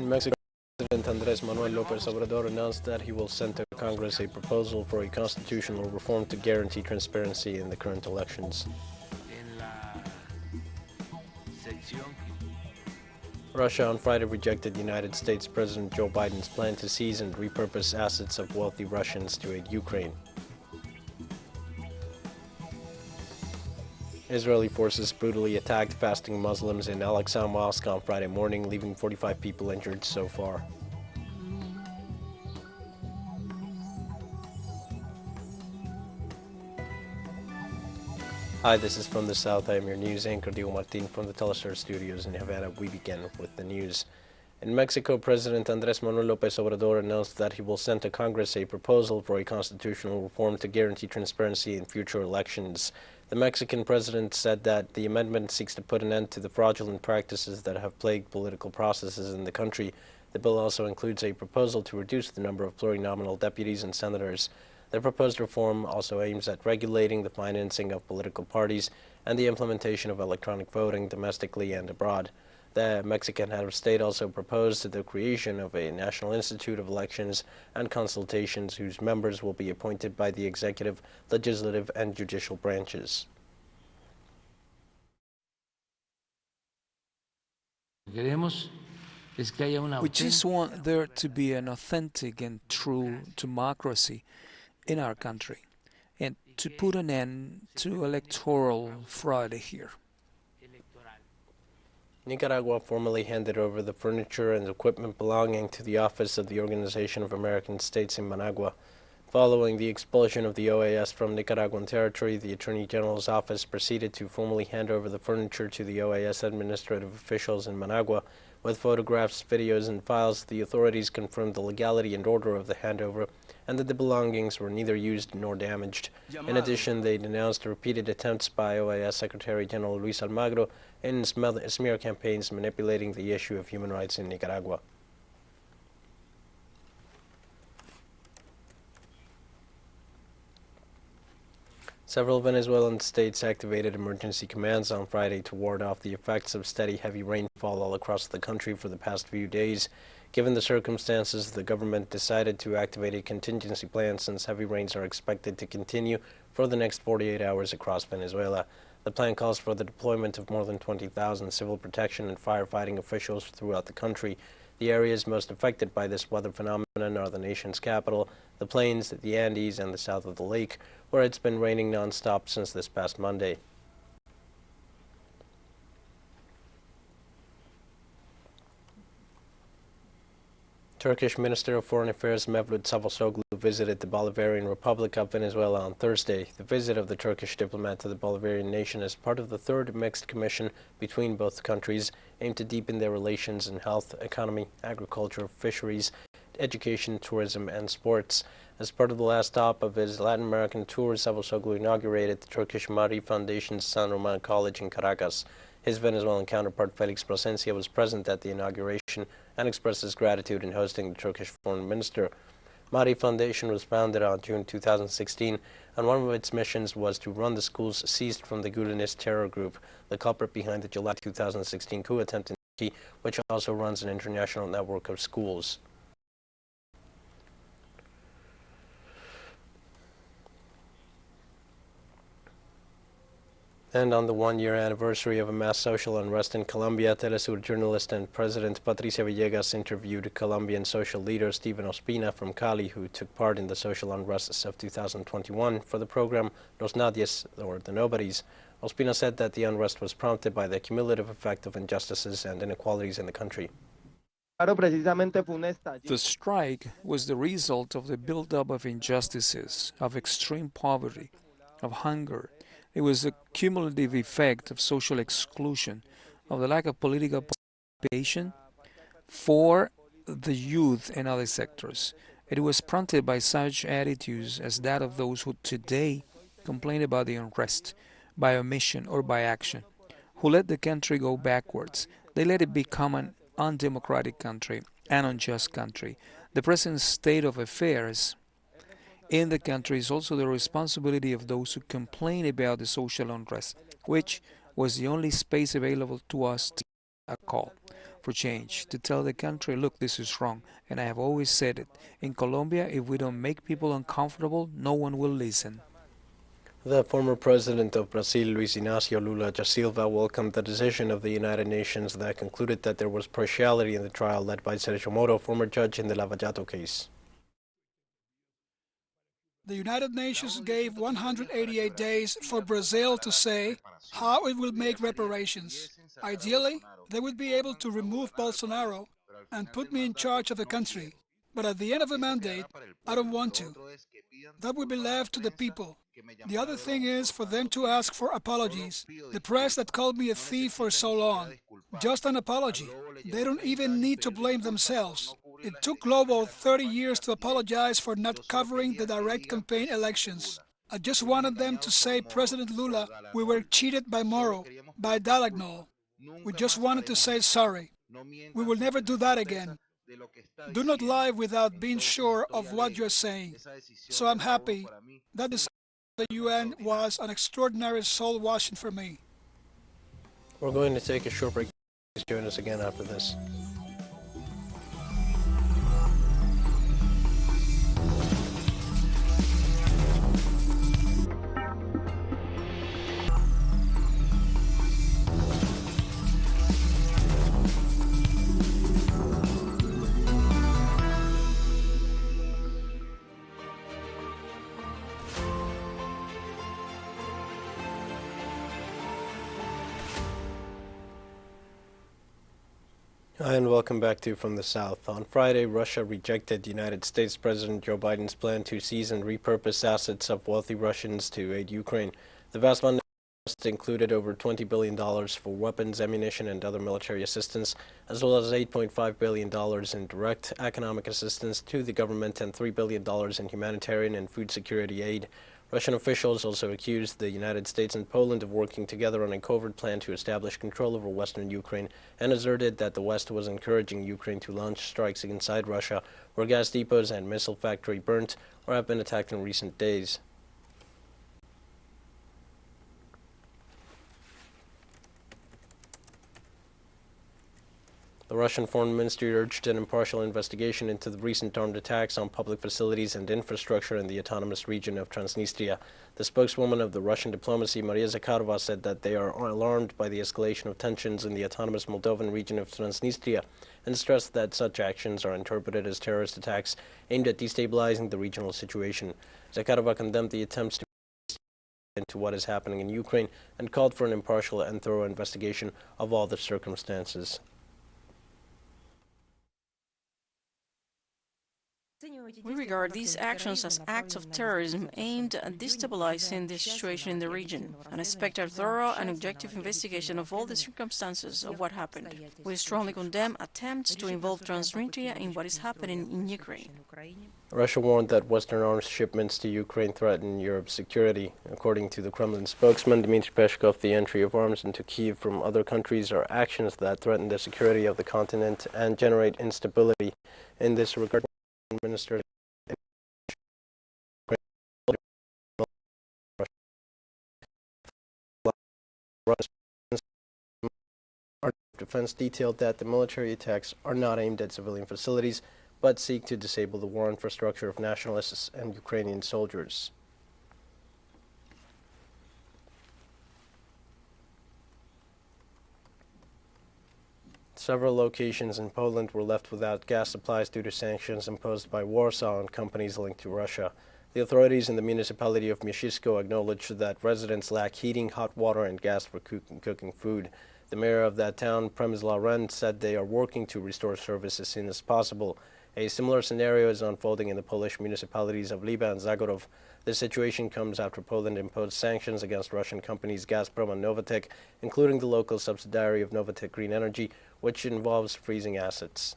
In Mexico, President Andrés Manuel López Obrador announced that he will send to Congress a proposal for a constitutional reform to guarantee transparency in the current elections. Russia on Friday rejected United States President Joe Biden's plan to seize and repurpose assets of wealthy Russians to aid Ukraine. Israeli forces brutally attacked fasting Muslims in Al-Aqsa Mosque on Friday morning, leaving 45 people injured so far. Hi, this is From the South. I am your news anchor, Diego Martin, from the Telestar studios in Havana. We begin with the news. In Mexico, President Andrés Manuel López Obrador announced that he will send to Congress a proposal for a constitutional reform to guarantee transparency in future elections. The Mexican president said that the amendment seeks to put an end to the fraudulent practices that have plagued political processes in the country. The bill also includes a proposal to reduce the number of plurinominal deputies and senators. The proposed reform also aims at regulating the financing of political parties and the implementation of electronic voting domestically and abroad. The Mexican head of state also proposed the creation of a National Institute of Elections and Consultations whose members will be appointed by the executive, legislative, and judicial branches. We just want there to be an authentic and true democracy in our country and to put an end to electoral fraud here. Nicaragua formally handed over the furniture and equipment belonging to the office of the Organization of American States in Managua. Following the expulsion of the OAS from Nicaraguan territory, the Attorney General's office proceeded to formally hand over the furniture to the OAS administrative officials in Managua. With photographs, videos, and files, the authorities confirmed the legality and order of the handover and that the belongings were neither used nor damaged. In addition, they denounced repeated attempts by OAS Secretary General Luis Almagro in smear campaigns manipulating the issue of human rights in Nicaragua. Several Venezuelan states activated emergency commands on Friday to ward off the effects of steady heavy rainfall all across the country for the past few days. Given the circumstances, the government decided to activate a contingency plan since heavy rains are expected to continue for the next 48 hours across Venezuela. The plan calls for the deployment of more than 20,000 civil protection and firefighting officials throughout the country. The areas most affected by this weather phenomenon are the nation's capital, the plains, the Andes, and the south of the lake, where it's been raining non-stop since this past Monday. Turkish Minister of Foreign Affairs Mevlut Cavusoglu visited the Bolivarian Republic of Venezuela on Thursday. The visit of the Turkish diplomat to the Bolivarian nation is part of the third mixed commission between both countries, aimed to deepen their relations in health, economy, agriculture, fisheries, education, tourism, and sports. As part of the last stop of his Latin American tour, Cavusoglu inaugurated the Turkish Mari Foundation's San Roman College in Caracas. His Venezuelan counterpart Felix Plasencia was present at the inauguration and expressed his gratitude in hosting the Turkish foreign minister. Mari Foundation was founded on June 2016, and one of its missions was to run the schools seized from the Gulenist terror group, the culprit behind the July 2016 coup attempt in Turkey, which also runs an international network of schools. And on the one-year anniversary of a mass social unrest in Colombia, Telesur journalist and President Patricia Villegas interviewed Colombian social leader Steven Ospina from Cali, who took part in the social unrests of 2021 for the program Los Nadies, or the Nobodies. Ospina said that the unrest was prompted by the cumulative effect of injustices and inequalities in the country. The strike was the result of the buildup of injustices, of extreme poverty, of hunger. It was a cumulative effect of social exclusion, of the lack of political participation for the youth and other sectors. It was prompted by such attitudes as that of those who today complain about the unrest, by omission or by action, who let the country go backwards. They let it become an undemocratic country, an unjust country. The present state of affairs in the country is also the responsibility of those who complain about the social unrest, which was the only space available to us to make a call for change, to tell the country, look, this is wrong. And I have always said it. In Colombia, if we don't make people uncomfortable, no one will listen. The former president of Brazil, Luis Inácio Lula da Silva, welcomed the decision of the United Nations that concluded that there was partiality in the trial led by Sergio Moro, former judge in the Lava Jato case. The United Nations gave 188 days for Brazil to say how it will make reparations. Ideally, they would be able to remove Bolsonaro and put me in charge of the country. But at the end of the mandate, I don't want to. That will be left to the people. The other thing is for them to ask for apologies. The press that called me a thief for so long, just an apology. They don't even need to blame themselves. It took Globo 30 years to apologize for not covering the direct campaign elections. I just wanted them to say, President Lula, we were cheated by Moro, by Dalagnol. We just wanted to say sorry. We will never do that again. Do not lie without being sure of what you're saying. So I'm happy that the UN was an extraordinary soul washing for me. We're going to take a short break. Please join us again after this. Hi, and welcome back to From the South. On Friday, Russia rejected United States President Joe Biden's plan to seize and repurpose assets of wealthy Russians to aid Ukraine. The vast fund included over $20 billion for weapons, ammunition, and other military assistance, as well as $8.5 billion in direct economic assistance to the government and $3 billion in humanitarian and food security aid. Russian officials also accused the United States and Poland of working together on a covert plan to establish control over western Ukraine, and asserted that the West was encouraging Ukraine to launch strikes inside Russia, where gas depots and missile factory burnt or have been attacked in recent days. The Russian Foreign Ministry urged an impartial investigation into the recent armed attacks on public facilities and infrastructure in the autonomous region of Transnistria. The spokeswoman of the Russian diplomacy, Maria Zakharova, said that they are alarmed by the escalation of tensions in the autonomous Moldovan region of Transnistria and stressed that such actions are interpreted as terrorist attacks aimed at destabilizing the regional situation. Zakharova condemned the attempts to into what is happening in Ukraine and called for an impartial and thorough investigation of all the circumstances. We regard these actions as acts of terrorism aimed at destabilizing the situation in the region and expect a thorough and objective investigation of all the circumstances of what happened. We strongly condemn attempts to involve Transnistria in what is happening in Ukraine. Russia warned that Western arms shipments to Ukraine threaten Europe's security. According to the Kremlin spokesman, Dmitry Peskov, the entry of arms into Kyiv from other countries are actions that threaten the security of the continent and generate instability. In this regard, Minister Defense detailed that the military attacks are not aimed at civilian facilities, but seek to disable the war infrastructure of nationalists and Ukrainian soldiers. Several locations in Poland were left without gas supplies due to sanctions imposed by Warsaw on companies linked to Russia. The authorities in the municipality of Mieścisko acknowledged that residents lack heating, hot water, and gas for cooking food. The mayor of that town, Przemysław Ren, said they are working to restore service as soon as possible. A similar scenario is unfolding in the Polish municipalities of Liba and Zagorov. This situation comes after Poland imposed sanctions against Russian companies Gazprom and Novatek, including the local subsidiary of Novatek Green Energy, which involves freezing assets.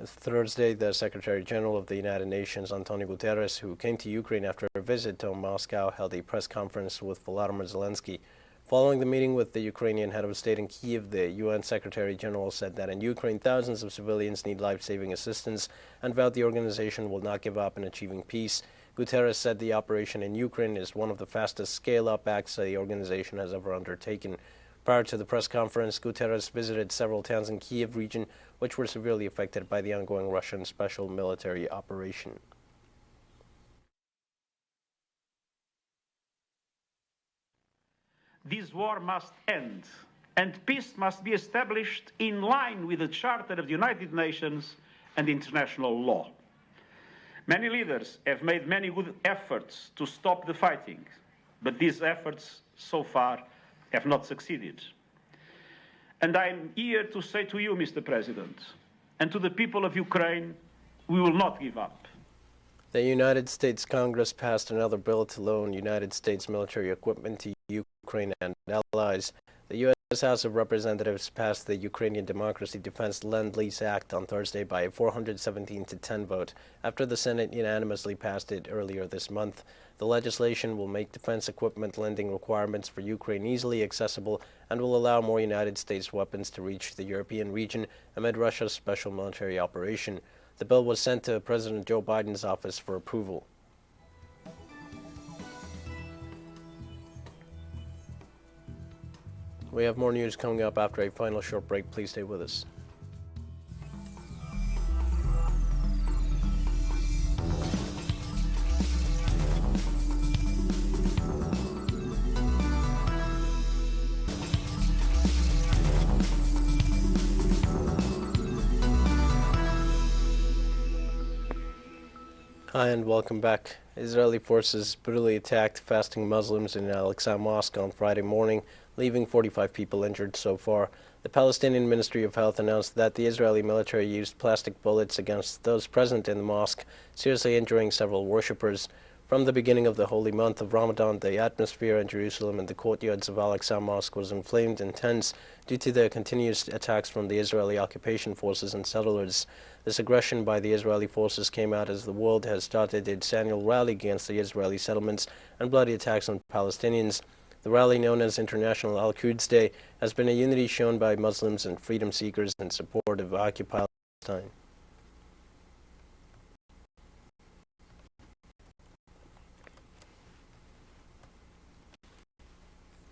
Thursday, the Secretary General of the United Nations, Antonio Guterres, who came to Ukraine after a visit to Moscow, held a press conference with Volodymyr Zelensky. Following the meeting with the Ukrainian head of state in Kyiv, the UN Secretary General said that in Ukraine, thousands of civilians need life-saving assistance and vowed the organization will not give up in achieving peace. Guterres said the operation in Ukraine is one of the fastest scale-up acts the organization has ever undertaken. Prior to the press conference, Guterres visited several towns in Kiev region which were severely affected by the ongoing Russian special military operation. This war must end, and peace must be established in line with the Charter of the United Nations and international law. Many leaders have made many good efforts to stop the fighting, but these efforts so far have not succeeded. And I'm here to say to you, Mr. President, and to the people of Ukraine, we will not give up. The United States Congress passed another bill to loan United States military equipment to Ukraine and allies. The U.S. House of Representatives passed the Ukrainian Democracy Defense Lend-Lease Act on Thursday by a 417-10 vote, after the Senate unanimously passed it earlier this month. The legislation will make defense equipment lending requirements for Ukraine easily accessible and will allow more United States weapons to reach the European region amid Russia's special military operation. The bill was sent to President Joe Biden's office for approval. We have more news coming up after a final short break. Please stay with us. Hi and welcome back. Israeli forces brutally attacked fasting Muslims in Al-Aqsa Mosque on Friday morning, leaving 45 people injured so far. The Palestinian Ministry of Health announced that the Israeli military used plastic bullets against those present in the mosque, seriously injuring several worshippers. From the beginning of the holy month of Ramadan, the atmosphere in Jerusalem and the courtyards of Al-Aqsa Mosque was inflamed and tense due to the continuous attacks from the Israeli occupation forces and settlers. This aggression by the Israeli forces came out as the world has started its annual rally against the Israeli settlements and bloody attacks on Palestinians. The rally, known as International Al-Quds Day, has been a unity shown by Muslims and freedom seekers in support of occupied Palestine.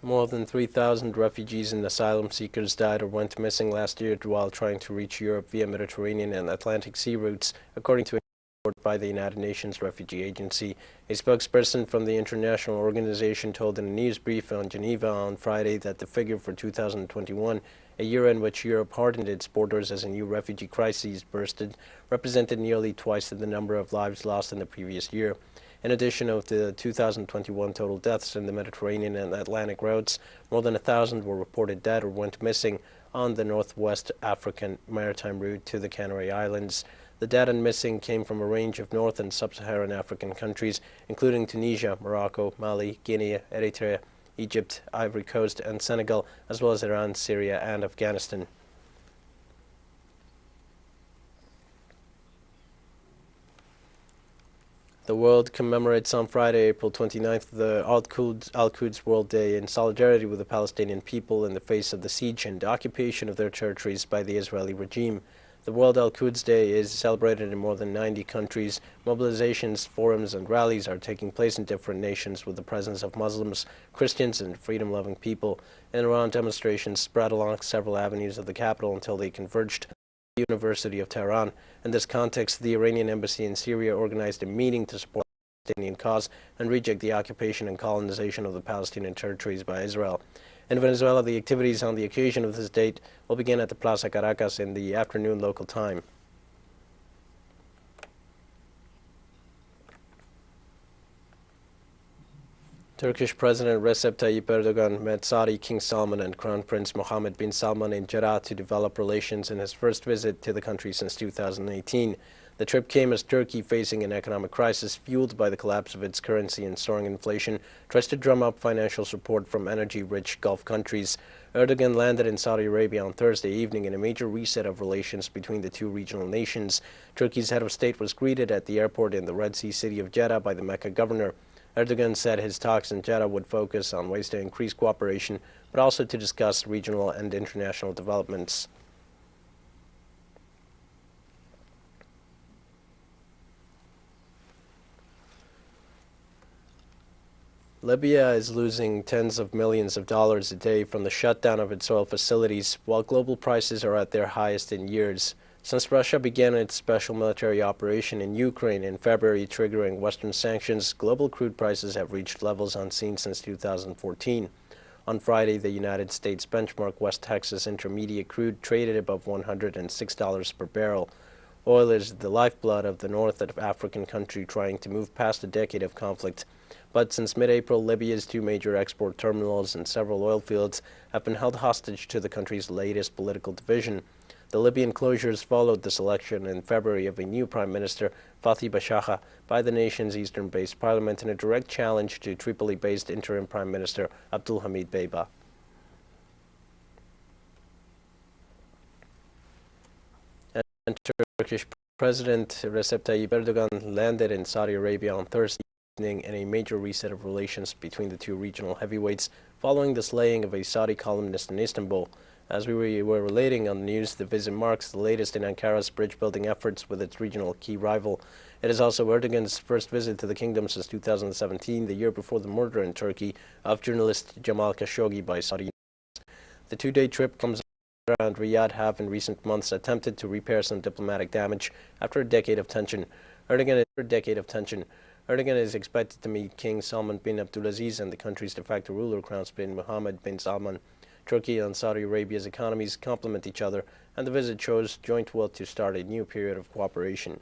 More than 3,000 refugees and asylum seekers died or went missing last year while trying to reach Europe via Mediterranean and Atlantic Sea routes, according to a report by the United Nations Refugee Agency. A spokesperson from the international organization told in a news brief on Geneva on Friday that the figure for 2021, a year in which Europe hardened its borders as a new refugee crisis bursted, represented nearly twice the number of lives lost in the previous year. In addition of the 2021 total deaths in the Mediterranean and Atlantic routes, more than 1,000 were reported dead or went missing on the Northwest African maritime route to the Canary Islands. The dead and missing came from a range of North and Sub-Saharan African countries, including Tunisia, Morocco, Mali, Guinea, Eritrea, Egypt, Ivory Coast, and Senegal, as well as Iran, Syria, and Afghanistan. The world commemorates on Friday, April 29th, the Al-Quds World Day in solidarity with the Palestinian people in the face of the siege and occupation of their territories by the Israeli regime. The World Al-Quds Day is celebrated in more than 90 countries. Mobilizations, forums, and rallies are taking place in different nations with the presence of Muslims, Christians, and freedom-loving people. In Iran, demonstrations spread along several avenues of the capital until they converged the University of Tehran. In this context, the Iranian embassy in Syria organized a meeting to support the Palestinian cause and reject the occupation and colonization of the Palestinian territories by Israel. In Venezuela, the activities on the occasion of this date will begin at the Plaza Caracas in the afternoon local time. Turkish President Recep Tayyip Erdogan met Saudi King Salman and Crown Prince Mohammed bin Salman in Jeddah to develop relations in his first visit to the country since 2018. The trip came as Turkey, facing an economic crisis fueled by the collapse of its currency and soaring inflation, tries to drum up financial support from energy-rich Gulf countries. Erdogan landed in Saudi Arabia on Thursday evening in a major reset of relations between the two regional nations. Turkey's head of state was greeted at the airport in the Red Sea city of Jeddah by the Mecca governor. Erdogan said his talks in Jeddah would focus on ways to increase cooperation, but also to discuss regional and international developments. Libya is losing tens of millions of dollars a day from the shutdown of its oil facilities, while global prices are at their highest in years. Since Russia began its special military operation in Ukraine in February, triggering Western sanctions, global crude prices have reached levels unseen since 2014. On Friday, the United States benchmark West Texas Intermediate crude traded above $106 per barrel. Oil is the lifeblood of the north of African country trying to move past a decade of conflict. But since mid-April, Libya's two major export terminals and several oil fields have been held hostage to the country's latest political division. The Libyan closures followed the selection in February of a new Prime Minister, Fathi Bashagha, by the nation's eastern-based parliament in a direct challenge to Tripoli-based interim Prime Minister Abdul Hamid Dbeibeh. And Turkish President Recep Tayyip Erdogan landed in Saudi Arabia on Thursday evening in a major reset of relations between the two regional heavyweights following the slaying of a Saudi columnist in Istanbul. As we were relating on the news, the visit marks the latest in Ankara's bridge-building efforts with its regional key rival. It is also Erdogan's first visit to the kingdom since 2017, the year before the murder in Turkey of journalist Jamal Khashoggi by Saudi. The two-day trip comes around Riyadh have in recent months attempted to repair some diplomatic damage after a decade of tension. Erdogan is expected to meet King Salman bin Abdulaziz and the country's de facto ruler, Crown Prince Mohammed bin Salman. Turkey and Saudi Arabia's economies complement each other, and the visit shows joint will to start a new period of cooperation.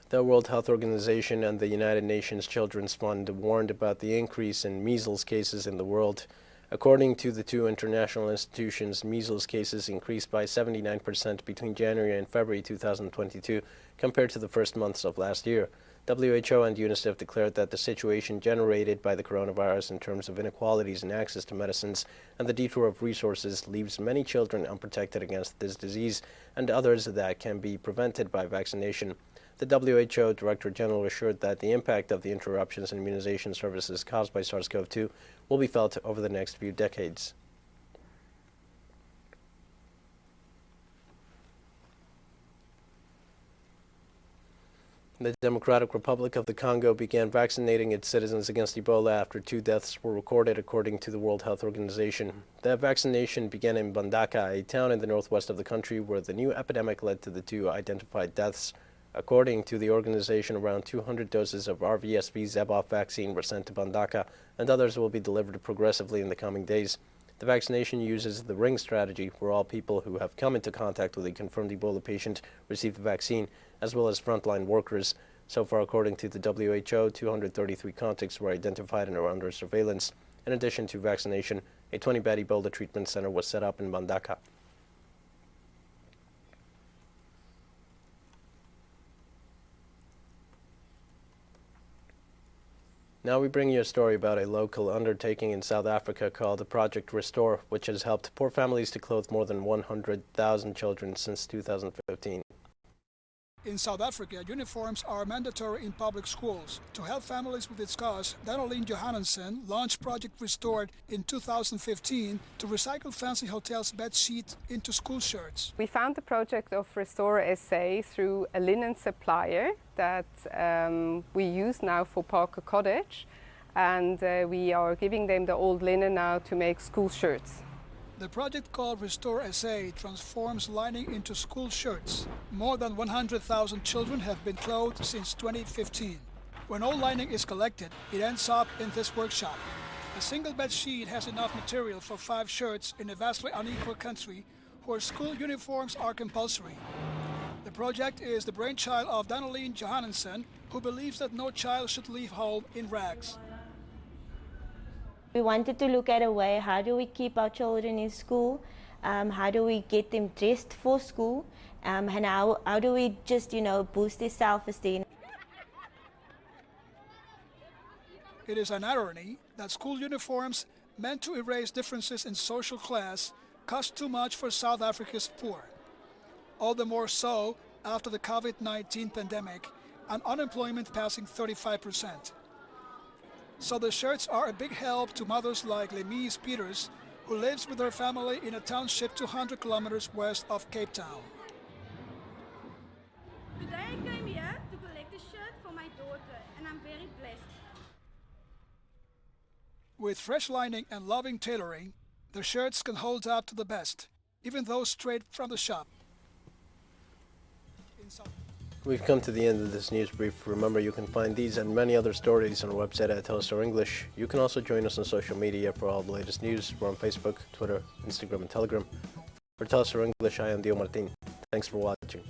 The World Health Organization and the United Nations Children's Fund warned about the increase in measles cases in the world. According to the two international institutions, measles cases increased by 79% between January and February 2022 compared to the first months of last year. WHO and UNICEF declared that the situation generated by the coronavirus in terms of inequalities in access to medicines and the detour of resources leaves many children unprotected against this disease and others that can be prevented by vaccination. The WHO Director General assured that the impact of the interruptions in immunization services caused by SARS-CoV-2 will be felt over the next few decades. The Democratic Republic of the Congo began vaccinating its citizens against Ebola after 2 deaths were recorded, according to the World Health Organization. The vaccination began in Bandaka, a town in the northwest of the country where the new epidemic led to the 2 identified deaths. According to the organization, around 200 doses of RVSV-Zeboff vaccine were sent to Bandaka, and others will be delivered progressively in the coming days. The vaccination uses the ring strategy, where all people who have come into contact with a confirmed Ebola patient receive the vaccine, as well as frontline workers. So far, according to the WHO, 233 contacts were identified and are under surveillance. In addition to vaccination, a 20-bed Ebola treatment center was set up in Bandaka. Now we bring you a story about a local undertaking in South Africa called Project Restore, which has helped poor families to clothe more than 100,000 children since 2015. In South Africa, uniforms are mandatory in public schools. To help families with its cause, Daneline Johannesson launched Project Restored in 2015 to recycle fancy hotels' bed sheets into school shirts. We found the project of Restore SA through a linen supplier that we use now for Parker Cottage, and we are giving them the old linen now to make school shirts. The project called Restore SA transforms lining into school shirts. More than 100,000 children have been clothed since 2015. When all lining is collected, it ends up in this workshop. A single bed sheet has enough material for 5 shirts in a vastly unequal country where school uniforms are compulsory. The project is the brainchild of Daneline Johannesson, who believes that no child should leave home in rags. We wanted to look at a way, how do we keep our children in school, how do we get them dressed for school, and how do we just, boost their self-esteem. It is an irony that school uniforms, meant to erase differences in social class, cost too much for South Africa's poor. All the more so after the COVID-19 pandemic and unemployment passing 35%. So the shirts are a big help to mothers like Lemise Peters, who lives with her family in a township 200 kilometers west of Cape Town. Today I came here to collect a shirt for my daughter, and I'm very blessed. With fresh lining and loving tailoring, the shirts can hold up to the best, even those straight from the shop. We've come to the end of this news brief. Remember, you can find these and many other stories on our website at Telestar English. You can also join us on social media for all the latest news. We're on Facebook, Twitter, Instagram, and Telegram. For Telestar English, I am Dio Martin. Thanks for watching.